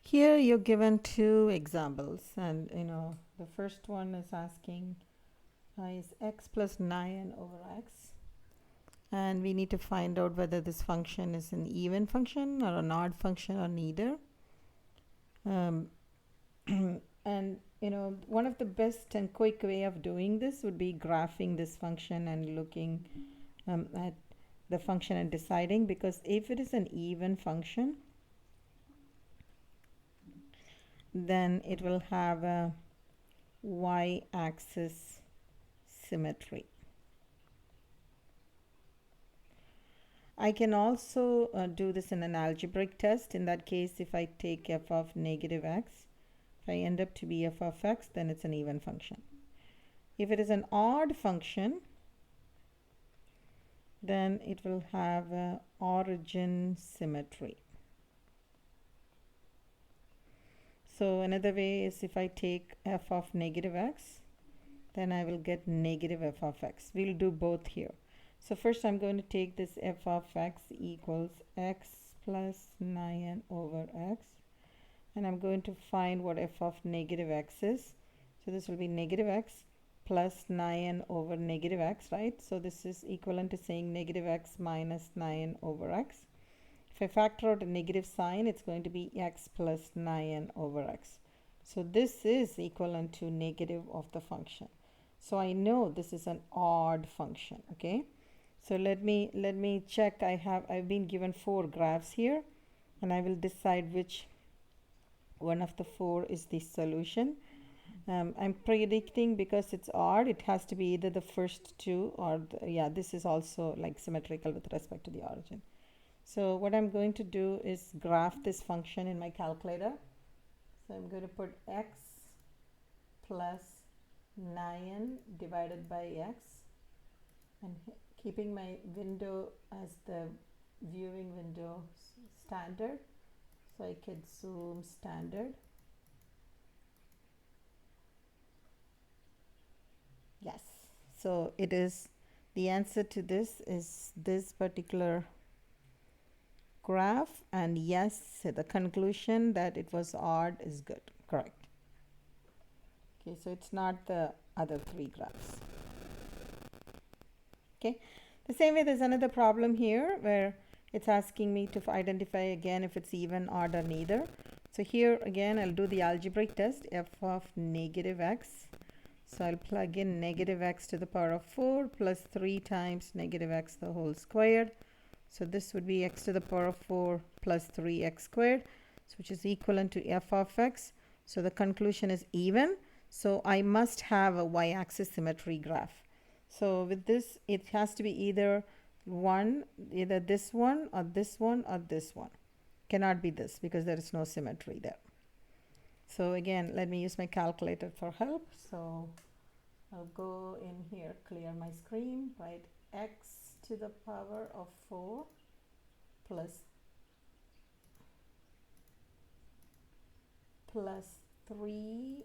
Here you're given two examples, and the first one is asking is x plus 9 over x, and we need to find out whether this function is an even function or an odd function or neither. And one of the best and quick way of doing this would be graphing this function and looking at the function and deciding, because if it is an even function, then it will have a y-axis symmetry. I can also do this in an algebraic test. In that case, if I take f of negative x, if I end up to be f of x, then it's an even function. If it is an odd function, then it will have a origin symmetry. So another way is if I take f of negative x, then I will get negative f of x. We'll do both here. So first I'm going to take this f of x equals x plus 9 over x, and I'm going to find what f of negative x is. So this will be negative x plus 9 over negative x, right? So this is equivalent to saying negative x minus 9 over x. If I factor out a negative sign, it's going to be x plus 9 over x. So this is equivalent to negative of the function. So I know this is an odd function, okay? So let me check. I've been given 4 graphs here, and I will decide which one of the 4 is the solution. I'm predicting, because it's odd, it has to be either the first 2 or this is also like symmetrical with respect to the origin. So what I'm going to do is graph this function in my calculator. So I'm going to put x plus 9 divided by x, and keeping my window as the viewing window standard, so I could zoom standard. Yes, so it is, the answer to this is this particular graph, and yes, the conclusion that it was odd is good, correct. Okay, so it's not the other 3 graphs. Okay, the same way there's another problem here where it's asking me to identify again if it's even, odd, or neither. So here again I'll do the algebraic test, f of negative x. So I'll plug in negative x to the power of 4 plus 3 times negative x the whole squared. So this would be x to the power of 4 plus 3x squared, which is equivalent to f of x. So the conclusion is even. So I must have a y-axis symmetry graph. So with this, it has to be either this one or this one or this one. Cannot be this, because there is no symmetry there. So again, let me use my calculator for help. So I'll go in here, clear my screen, write x to the power of 4 plus 3x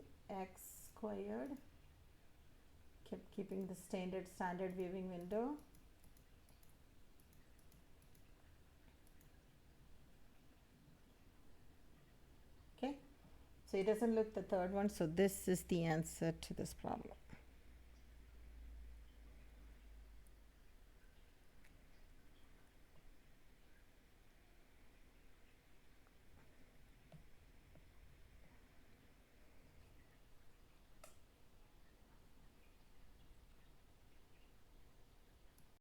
squared, keeping the standard viewing window. Okay, so it doesn't look the third one, so this is the answer to this problem.